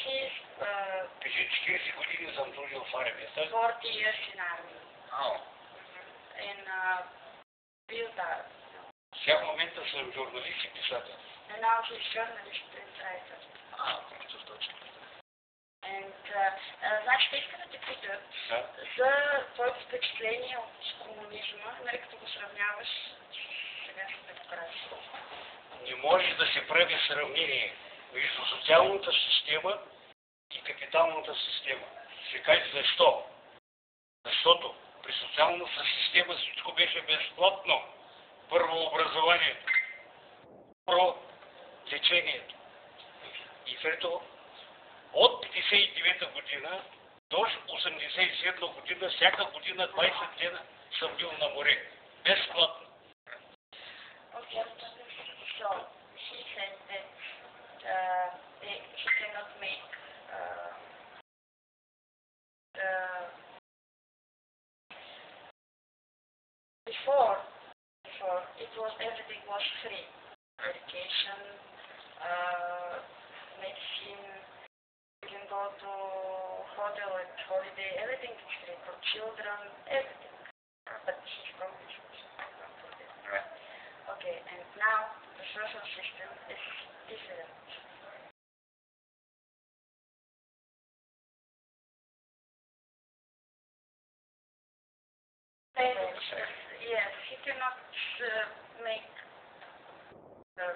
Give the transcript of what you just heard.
he's Преди 40 години съм служил в армията. 40 years in army. In Vilda. Сега в момента съм журналист и писател. And now he's journalist and writer. Просто точно. And, значи, искам да те питат за твоето впечатление от комунизма, нали като го сравняваш с сегашната демокрация. Не може да се прави сравнение между социалната система и капиталната система. Ще кажа защо. Защото при социалната система всичко беше безплатно. Първо образованието, второ лечението. И трето, от 59-та година до 87-та година, всяка година 20 дена съм бил на море. Безплатно. Okay, so he said that he cannot make before it was everything was free. Education, medicine, you can go to hotel and holiday, everything is free for children, everything. But his communism is not for them. Right. Okay, and now the social system is different. Yes, he cannot make the